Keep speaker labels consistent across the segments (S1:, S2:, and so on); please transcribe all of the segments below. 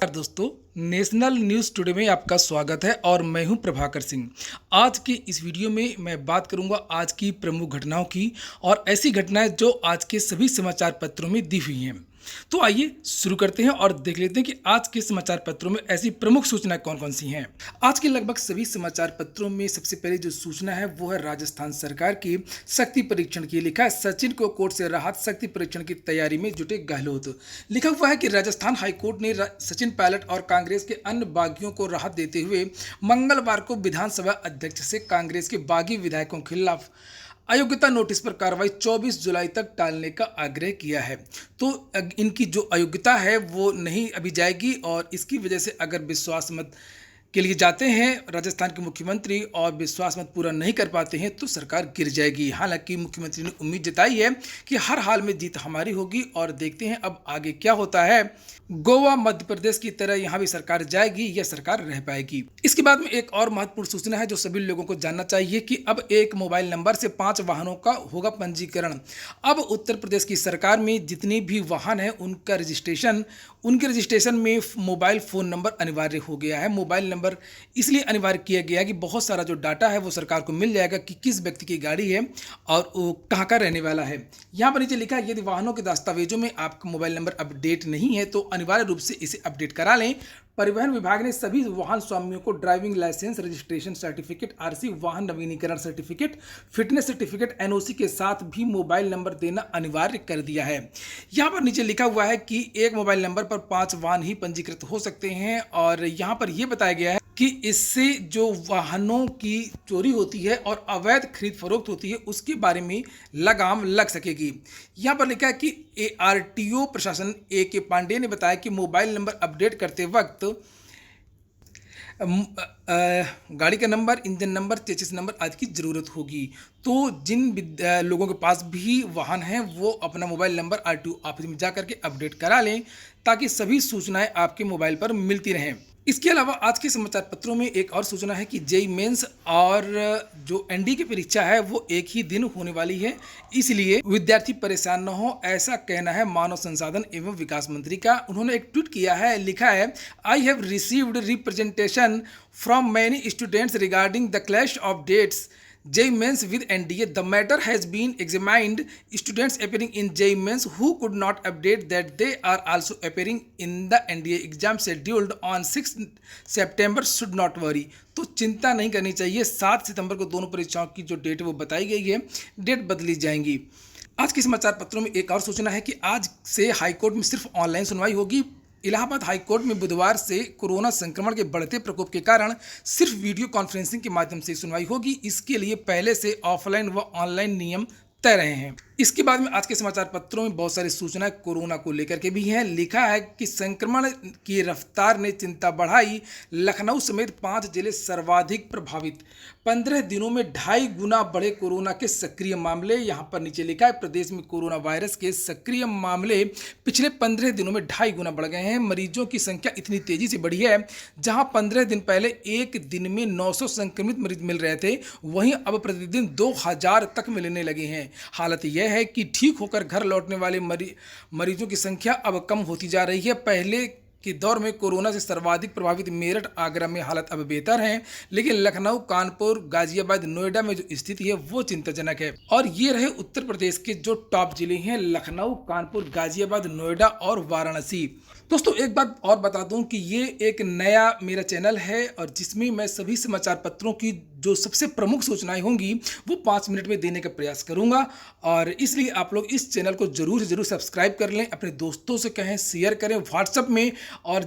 S1: नमस्कार दोस्तों, national news today में आपका स्वागत है और मैं हूं प्रभाकर सिंह। आज की इस वीडियो में मैं बात करूंगा आज की प्रमुख घटनाओं की और ऐसी घटनाएं जो आज के सभी समाचार पत्रों में दी हुई हैं। तो आइए शुरू करते हैं और देख लेते हैं कि आज के समाचार पत्रों में ऐसी प्रमुख सूचनाएं कौन कौन सी हैं। आज के लगभग सभी समाचार पत्रों में सबसे पहले जो सूचना है वो है राजस्थान सरकार की शक्ति परीक्षण की। लिखा है सचिन को कोर्ट से राहत, शक्ति परीक्षण की तैयारी में जुटे गहलोत। लिखा हुआ है कि राजस्थान हाईकोर्ट ने सचिन पायलट और कांग्रेस के अन्य बागियों को राहत देते हुए मंगलवार को विधानसभा अध्यक्ष से कांग्रेस के बागी विधायकों के खिलाफ अयोग्यता नोटिस पर कार्रवाई 24 जुलाई तक टालने का आग्रह किया है। तो इनकी जो अयोग्यता है वो नहीं अभी जाएगी और इसकी वजह से अगर विश्वास मत के लिए जाते हैं राजस्थान के मुख्यमंत्री और विश्वास मत पूरा नहीं कर पाते हैं तो सरकार गिर जाएगी। हालांकि मुख्यमंत्री ने उम्मीद जताई है कि हर हाल में जीत हमारी होगी और देखते हैं अब आगे क्या होता है। गोवा मध्य प्रदेश की तरह यहाँ भी सरकार जाएगी या सरकार रह पाएगी। इसके बाद में एक और महत्वपूर्ण सूचना है जो सभी लोगों को जानना चाहिए कि अब एक मोबाइल नंबर से 5 वाहनों का होगा पंजीकरण। अब उत्तर प्रदेश की सरकार में जितने भी वाहन हैं उनके रजिस्ट्रेशन में मोबाइल फ़ोन नंबर अनिवार्य हो गया है। मोबाइल नंबर इसलिए अनिवार्य किया गया है कि बहुत सारा जो डाटा है वो सरकार को मिल जाएगा कि किस व्यक्ति की गाड़ी है और वो कहाँ का रहने वाला है। यहाँ पर नीचे लिखा है यदि वाहनों के दस्तावेजों में आपका मोबाइल नंबर अपडेट नहीं है तो अनिवार्य रूप से इसे अपडेट करा लें। परिवहन विभाग ने सभी वाहन स्वामियों को driving licence, registration certificate, RC, वाहन नवीनीकरण सर्टिफिकेट, फिटनेस सर्टिफिकेट, एनओसी के साथ भी मोबाइल नंबर देना अनिवार्य कर दिया है। यहाँ पर नीचे लिखा हुआ है कि एक मोबाइल नंबर पर 5 वाहन ही पंजीकृत हो सकते हैं और यहाँ पर यह बताया गया है कि इससे जो वाहनों की चोरी होती है और अवैध खरीद फरोख्त होती है उसके बारे में लगाम लग सकेगी। यहाँ पर लिखा है कि ARTO प्रशासन AK पांडे ने बताया कि मोबाइल नंबर अपडेट करते वक्त गाड़ी का number, engine number, chassis number आदि की ज़रूरत होगी। तो जिन लोगों के पास भी वाहन हैं वो अपना मोबाइल नंबर RTO ऑफिस में जा करके अपडेट करा लें ताकि सभी सूचनाएं आपके मोबाइल पर मिलती रहें। इसके अलावा आज के समाचार पत्रों में एक और सूचना है कि जेईई मेंस और जो NDA की परीक्षा है वो एक ही दिन होने वाली है, इसलिए विद्यार्थी परेशान न हो, ऐसा कहना है मानव संसाधन एवं विकास मंत्री का। उन्होंने एक ट्वीट किया है, लिखा है I have received representation from many students regarding the clash of dates JEE Mains with NDA. The matter has been examined. Students appearing in JEE Mains who could not update that they are also appearing in the NDA exam scheduled on 6 September should not worry. तो चिंता नहीं करनी चाहिए। 7 सितंबर को दोनों परीक्षाओं की जो डेट है वो बताई गई है, डेट बदली जाएंगी। आज के समाचार पत्रों में एक और सूचना है कि आज से हाईकोर्ट में सिर्फ ऑनलाइन सुनवाई होगी। इलाहाबाद हाईकोर्ट में बुधवार से कोरोना संक्रमण के बढ़ते प्रकोप के कारण सिर्फ वीडियो कॉन्फ्रेंसिंग के माध्यम से सुनवाई होगी। इसके लिए पहले से ऑफलाइन व ऑनलाइन नियम तय रहे हैं। इसके बाद में आज के समाचार पत्रों में बहुत सारी सूचनाएं कोरोना को लेकर के भी हैं। लिखा है कि संक्रमण की रफ्तार ने चिंता बढ़ाई, लखनऊ समेत 5 जिले सर्वाधिक प्रभावित। 15 दिनों में 2.5 गुना बढ़े कोरोना के सक्रिय मामले। यहाँ पर नीचे लिखा है प्रदेश में कोरोना वायरस के सक्रिय मामले पिछले 15 दिनों में 2.5 गुना बढ़ गए हैं। मरीजों की संख्या इतनी तेजी से बढ़ी है, जहां 15 दिन पहले एक दिन में 900 संक्रमित मरीज मिल रहे थे, वहीं अब प्रतिदिन 2000 तक मिलने लगे हैं। हालत यह है कि ठीक होकर घर लौटने वाले मरीजों की संख्या अब कम होती जा रही है। पहले के दौर में कोरोना से सर्वाधिक प्रभावित मेरठ, आगरा में हालत अब बेहतर है, लेकिन लखनऊ, कानपुर, गाजियाबाद, नोएडा में जो स्थिति है वो चिंताजनक है। और ये रहे उत्तर प्रदेश के जो टॉप जिले हैं, लखनऊ, कानपुर, गाजियाबाद, नोएडा और वाराणसी। दोस्तों एक बात और बता दूं कि ये एक नया मेरा चैनल है और जिसमें मैं सभी समाचार पत्रों की जो सबसे प्रमुख सूचनाएं होंगी वो 5 मिनट में देने का प्रयास करूंगा और इसलिए आप लोग इस चैनल को जरूर से जरूर सब्सक्राइब कर लें, अपने दोस्तों से कहें, शेयर करें व्हाट्सएप में। और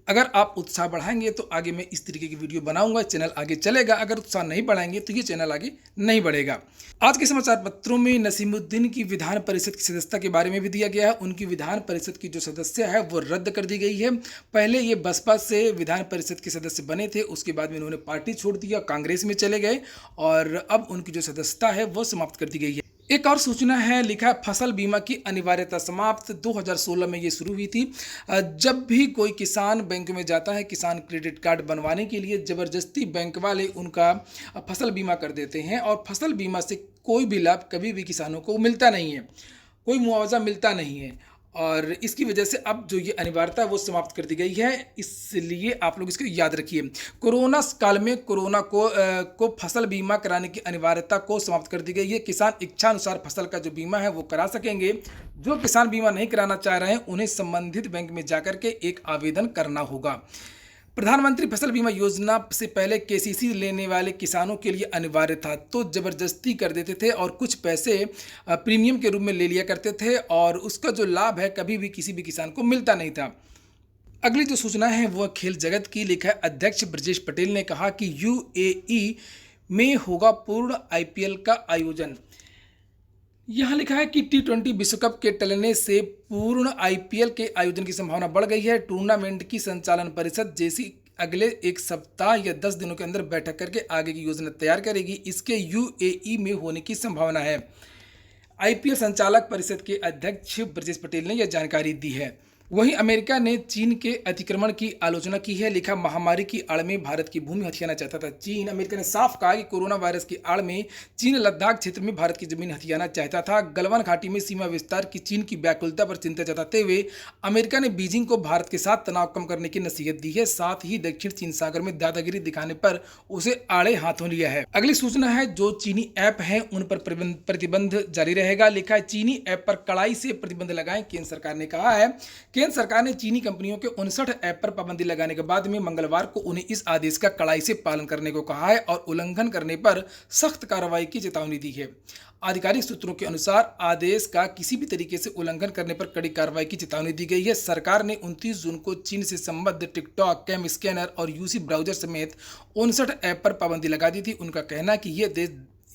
S1: अगर आप उत्साह बढ़ाएंगे तो आगे मैं इस तरीके की वीडियो बनाऊंगा, चैनल आगे चलेगा। अगर उत्साह नहीं बढ़ाएंगे तो ये चैनल आगे नहीं बढ़ेगा। आज के समाचार पत्रों में नसीमुद्दीन की विधान परिषद की सदस्यता के बारे में भी दिया गया है। उनकी विधान परिषद की जो सदस्य है वो रद्द कर दी गई है। पहले ये बसपा से विधान परिषद के सदस्य बने थे, उसके बाद में इन्होंने पार्टी छोड़ दिया, कांग्रेस में चले गए और अब उनकी जो सदस्यता है वो समाप्त कर दी गई है। एक और सूचना है, लिखा है फसल बीमा की अनिवार्यता समाप्त। 2016 में ये शुरू हुई थी। जब भी कोई किसान बैंक में जाता है किसान क्रेडिट कार्ड बनवाने के लिए, ज़बरदस्ती बैंक वाले उनका फसल बीमा कर देते हैं और फसल बीमा से कोई भी लाभ कभी भी किसानों को मिलता नहीं है, कोई मुआवजा मिलता नहीं है। और इसकी वजह से अब जो ये अनिवार्यता है वो समाप्त कर दी गई है, इसलिए आप लोग इसको याद रखिए। कोरोना काल में कोरोना को फसल बीमा कराने की अनिवार्यता को समाप्त कर दी गई है। किसान इच्छानुसार फसल का जो बीमा है वो करा सकेंगे। जो किसान बीमा नहीं कराना चाह रहे हैं उन्हें संबंधित बैंक में जाकर के एक आवेदन करना होगा। प्रधानमंत्री फसल बीमा योजना से पहले केसीसी लेने वाले किसानों के लिए अनिवार्य था, तो ज़बरदस्ती कर देते थे और कुछ पैसे प्रीमियम के रूप में ले लिया करते थे और उसका जो लाभ है कभी भी किसी भी किसान को मिलता नहीं था। अगली जो सूचना है वह खेल जगत की। लिखा है अध्यक्ष ब्रजेश पटेल ने कहा कि यूएई में होगा पूर्ण आईपीएल का आयोजन। यहाँ लिखा है कि T20 विश्व कप के टलने से पूर्ण आईपीएल के आयोजन की संभावना बढ़ गई है। टूर्नामेंट की संचालन परिषद जैसी अगले एक सप्ताह या 10 दिनों के अंदर बैठक करके आगे की योजना तैयार करेगी। इसके यूएई में होने की संभावना है। आईपीएल संचालक परिषद के अध्यक्ष ब्रजेश पटेल ने यह जानकारी दी है। वहीं अमेरिका ने चीन के अतिक्रमण की आलोचना की है। लिखा महामारी की आड़ में भारत की भूमि हथियाना चाहता था चीन। अमेरिका ने साफ कहा कि कोरोना वायरस की आड़ में चीन लद्दाख क्षेत्र में भारत की जमीन हथियाना चाहता था। गलवान घाटी में सीमा विस्तार की चीन की व्याकुलता पर चिंता जताते हुए अमेरिका ने बीजिंग को भारत के साथ तनाव कम करने की नसीहत दी है। साथ ही दक्षिण चीन सागर में दादागिरी दिखाने पर उसे आड़े हाथों लिया है। अगली सूचना है जो चीनी ऐप हैं उन पर प्रतिबंध जारी रहेगा। लिखा है चीनी ऐप पर कड़ाई से प्रतिबंध लगाएं केंद्र सरकार ने कहा है। केंद्र सरकार ने चीनी कंपनियों के 59 ऐप पर पाबंदी लगाने के बाद में मंगलवार को उन्हें इस आदेश का कड़ाई से पालन करने को कहा है और उल्लंघन करने पर सख्त कार्रवाई की चेतावनी दी है। आधिकारिक सूत्रों के अनुसार आदेश का किसी भी तरीके से उल्लंघन करने पर कड़ी कार्रवाई की चेतावनी दी गई है। सरकार ने 29 जून को चीन से संबद्ध टिकटॉक, कैम स्कैनर और यूसी ब्राउजर समेत 59 ऐप पर पाबंदी लगा दी थी। उनका कहना कि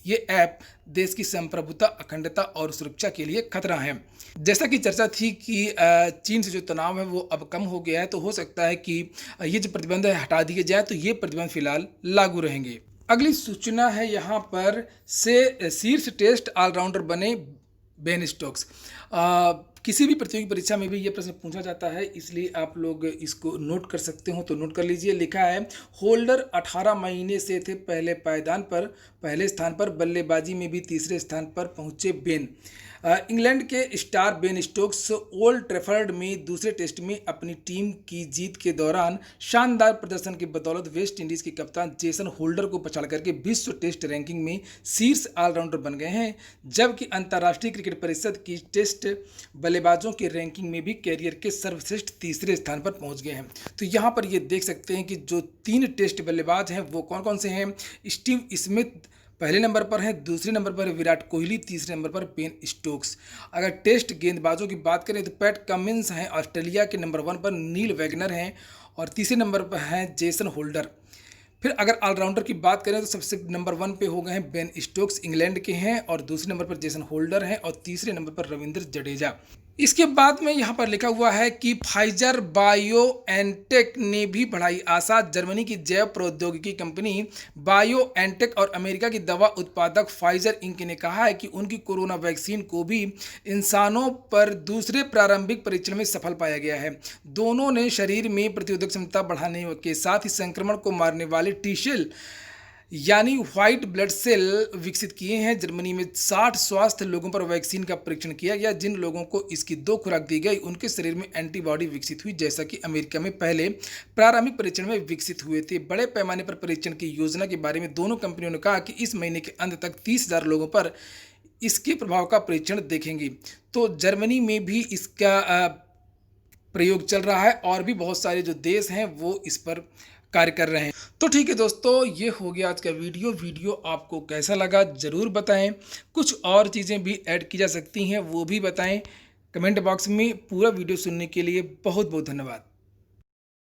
S1: ये ऐप देश की संप्रभुता, अखंडता और सुरक्षा के लिए खतरा है। जैसा कि चर्चा थी कि चीन से जो तनाव है वो अब कम हो गया है, तो हो सकता है कि ये जो प्रतिबंध है हटा दिए जाए, तो ये प्रतिबंध फिलहाल लागू रहेंगे। अगली सूचना है यहाँ पर से शीर्ष टेस्ट ऑलराउंडर बने बेन स्टोक्स। किसी भी प्रतियोगी परीक्षा में भी ये प्रश्न पूछा जाता है, इसलिए आप लोग इसको नोट कर सकते हो तो नोट कर लीजिए। लिखा है होल्डर 18 महीने से थे पहले स्थान पर, बल्लेबाजी में भी तीसरे स्थान पर पहुंचे बेन। इंग्लैंड के star Ben Stokes old Trafford में दूसरे टेस्ट में अपनी टीम की जीत के दौरान शानदार प्रदर्शन की बदौलत वेस्ट इंडीज के कप्तान जेसन होल्डर को पछाड़ करके विश्व टेस्ट रैंकिंग में शीर्ष ऑलराउंडर बन गए हैं, जबकि अंतर्राष्ट्रीय क्रिकेट परिषद की टेस्ट बल्लेबाजों की रैंकिंग में भी कैरियर के सर्वश्रेष्ठ तीसरे स्थान पर पहुंच गए हैं। तो यहाँ पर ये देख सकते हैं कि जो 3 टेस्ट बल्लेबाज हैं वो कौन कौन से हैं। स्टीव स्मिथ पहले नंबर पर है, दूसरे नंबर पर विराट कोहली, तीसरे नंबर पर बेन स्टोक्स। अगर टेस्ट गेंदबाजों की बात करें तो पैट कमिंस हैं ऑस्ट्रेलिया के, नंबर 1 पर नील वैगनर हैं और तीसरे नंबर पर हैं जेसन होल्डर। फिर अगर ऑलराउंडर की बात करें तो सबसे नंबर 1 पे हो गए हैं बेन स्टोक्स, इंग्लैंड के हैं, और दूसरे नंबर पर जेसन होल्डर हैं और तीसरे नंबर पर रविंद्र जडेजा। इसके बाद में यहाँ पर लिखा हुआ है कि फाइजर बायोएनटेक ने भी बढ़ाई आशा। जर्मनी की जैव प्रौद्योगिकी कंपनी बायोएनटेक और अमेरिका की दवा उत्पादक फाइजर इंक ने कहा है कि उनकी कोरोना वैक्सीन को भी इंसानों पर दूसरे प्रारंभिक परीक्षण में सफल पाया गया है। दोनों ने शरीर में प्रतिरोधक क्षमता बढ़ाने के साथ ही संक्रमण को मारने वाले टी सेल यानी व्हाइट ब्लड सेल विकसित किए हैं। जर्मनी में 60 स्वास्थ्य लोगों पर वैक्सीन का परीक्षण किया गया। जिन लोगों को इसकी 2 खुराक दी गई उनके शरीर में एंटीबॉडी विकसित हुई, जैसा कि अमेरिका में पहले प्रारंभिक परीक्षण में विकसित हुए थे। बड़े पैमाने पर परीक्षण की योजना के बारे में दोनों कंपनियों ने कहा कि इस महीने के अंत तक 30,000 लोगों पर इसके प्रभाव का परीक्षण देखेंगी। तो जर्मनी में भी इसका प्रयोग चल रहा है और भी बहुत सारे जो देश हैं वो इस पर कार्य कर रहे हैं। तो ठीक है दोस्तों, ये हो गया आज का वीडियो आपको कैसा लगा ज़रूर बताएं। कुछ और चीज़ें भी ऐड की जा सकती हैं वो भी बताएं कमेंट बॉक्स में। पूरा वीडियो सुनने के लिए बहुत बहुत धन्यवाद।